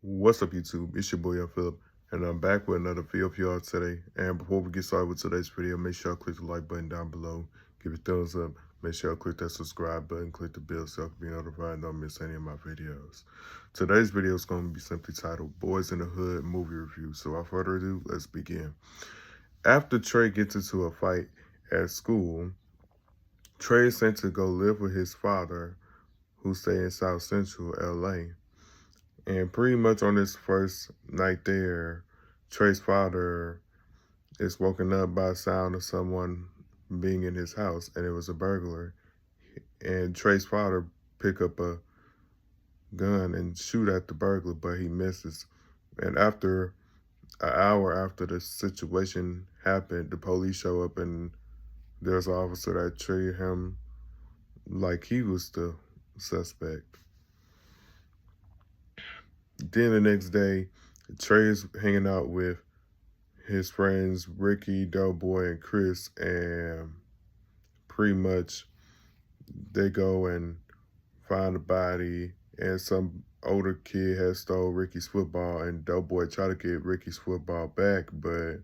What's up, YouTube? It's your boy, Philip, and I'm back with another video for y'all today. And before we get started with today's video, make sure y'all click the like button down below, give it a thumbs up, make sure y'all click that subscribe button, click the bell so y'all can be notified and don't miss any of my videos. Today's video is going to be simply titled Boys in the Hood Movie Review. So without further ado, let's begin. After Trey gets into a fight at school, Trey is sent to go live with his father, who stay in South Central LA. And pretty much on this first night there, Trey's father is woken up by the sound of someone being in his house, and it was a burglar. And Trey's father pick up a gun and shoot at the burglar, but he misses. And after an hour after the situation happened, the police show up, and there's an officer that treated him like he was the suspect. Then the next day, Trey is hanging out with his friends Ricky, Doughboy, and Chris, and pretty much they go and find a body, and some older kid has stole Ricky's football, and Doughboy try to get Ricky's football back, but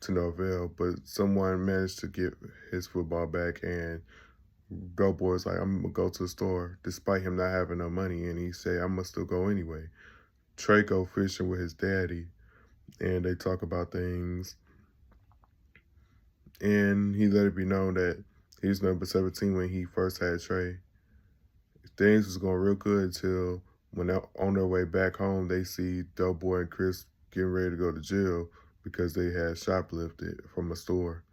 to no avail. But someone managed to get his football back, and Doughboy's like, I'm gonna go to the store, despite him not having no money, and he say, I must still go anyway. Trey go fishing with his daddy, and they talk about things. And he let it be known that he was number 17 when he first had Trey. Things was going real good until when they're on their way back home, they see Doughboy and Chris getting ready to go to jail because they had shoplifted from a store.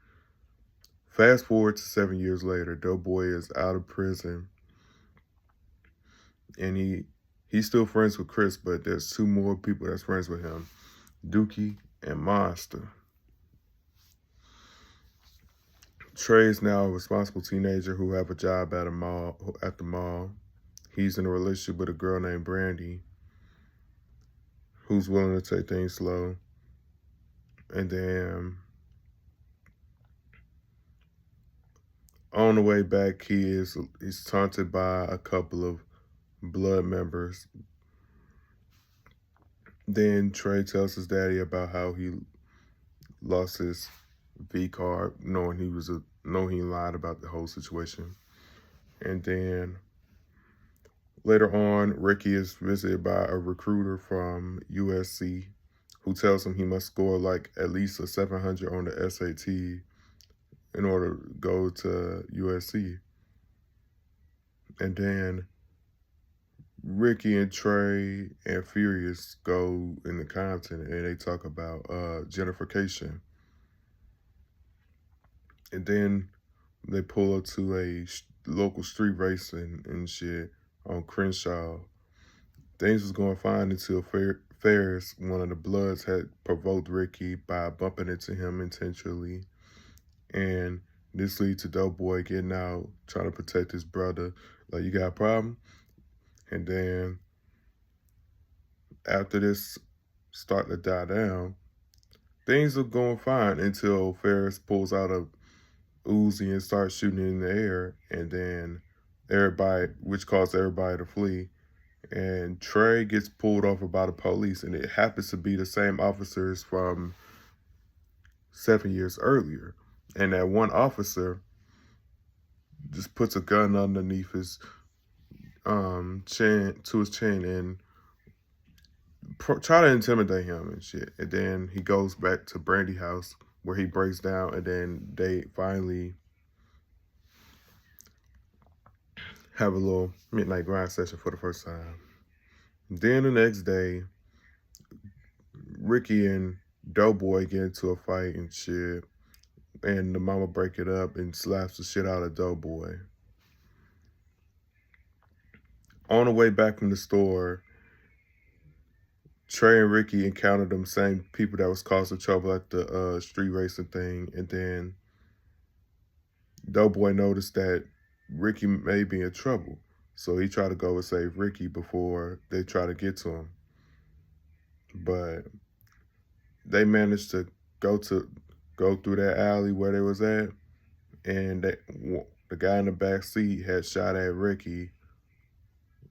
Fast forward to 7 years later, Doughboy is out of prison, and he's still friends with Chris, but there's two more people that's friends with him, Dookie and Monster. Trey is now a responsible teenager who have a job at the mall. He's in a relationship with a girl named Brandy, who's willing to take things slow. And then on the way back, he's taunted by a couple of blood members. Then Trey tells his daddy about how he lost his V card, knowing he lied about the whole situation. And then later on, Ricky is visited by a recruiter from USC who tells him he must score like at least a 700 on the SAT in order to go to USC. And then Ricky and Trey and Furious go in the Compton, and they talk about gentrification. And then they pull up to a local street racing and shit on Crenshaw. Things was going fine until Ferris, one of the Bloods, had provoked Ricky by bumping into him intentionally. And this leads to Doughboy getting out, trying to protect his brother. Like, you got a problem? And then after this start to die down, things are going fine until Ferris pulls out a Uzi and starts shooting in the air. And then which caused everybody to flee. And Trey gets pulled over by the police, and it happens to be the same officers from 7 years earlier. And that one officer just puts a gun underneath his chin and try to intimidate him and shit. And then he goes back to Brandy house where he breaks down, and then they finally have a little midnight grind session for the first time. Then the next day, Ricky and Doughboy get into a fight and shit, and the mama break it up and slaps the shit out of Doughboy. On the way back from the store, Trey and Ricky encountered them same people that was causing trouble at the street racing thing, and then Doughboy noticed that Ricky may be in trouble, so he tried to go and save Ricky before they try to get to him. But they managed to go through that alley where they was at, and the guy in the back seat had shot at Ricky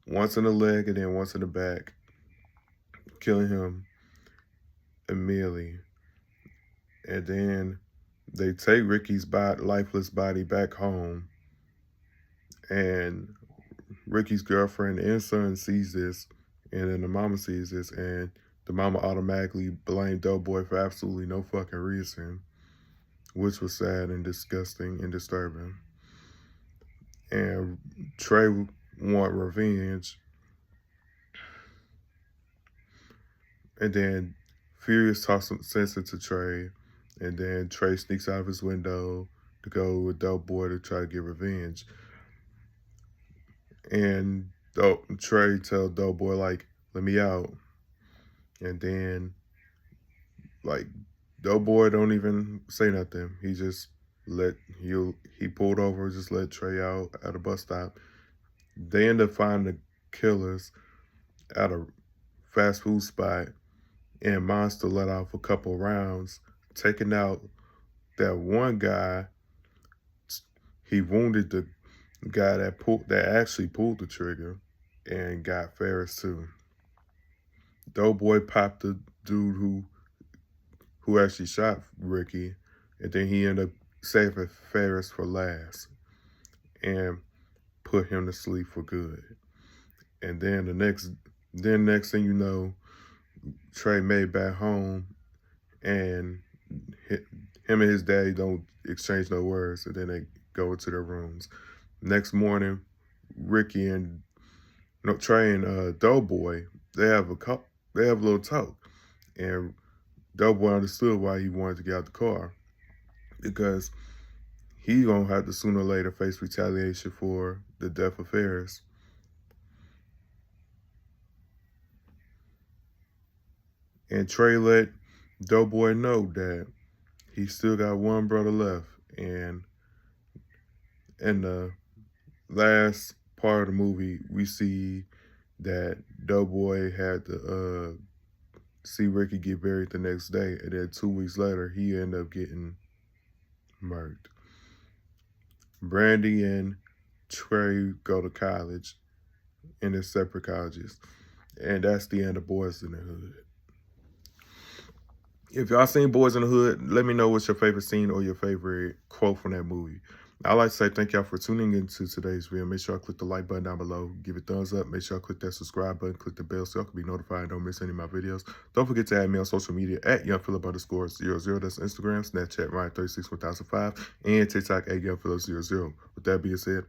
once in the leg and then once in the back, killing him immediately. And then they take Ricky's lifeless body back home, and Ricky's girlfriend and son sees this, and then the mama sees this, and the mama automatically blamed Doughboy for absolutely no fucking reason, which was sad and disgusting and disturbing. And Trey want revenge, and then Furious talks some sense into Trey, and then Trey sneaks out of his window to go with Doughboy to try to get revenge. And Trey tell Doughboy, like, let me out. And then, like, Doughboy don't even say nothing. He just he pulled over, just let Trey out at a bus stop. They end up finding the killers at a fast food spot, and Monster let off a couple rounds, taking out that one guy. He wounded the guy that actually pulled the trigger, and got Ferris too. Doughboy popped the dude who actually shot Ricky, and then he ended up saving Ferris for last and put him to sleep for good. And then next thing you know, Trey made back home, and him and his daddy don't exchange no words, and then they go into their rooms. Next morning, Ricky and Trey and Doughboy, they have a little talk, and Doughboy understood why he wanted to get out the car, because he gonna have to sooner or later face retaliation for the death of Ferris. And Trey let Doughboy know that he still got one brother left, and in the last part of the movie, we see that Doughboy had to see Ricky get buried the next day, and then 2 weeks later, he ended up getting murdered. Brandy and Trey go to college in their separate colleges, and that's the end of Boyz in the Hood. If y'all seen Boyz in the Hood, let me know what's your favorite scene or your favorite quote from that movie. I'd like to say thank y'all for tuning into today's video. Make sure y'all click the like button down below. Give it a thumbs up. Make sure y'all click that subscribe button. Click the bell so y'all can be notified and don't miss any of my videos. Don't forget to add me on social media at YoungPhilip_00. That's Instagram, Snapchat, Ryan361005, and TikTok at YoungPhilip00. With that being said,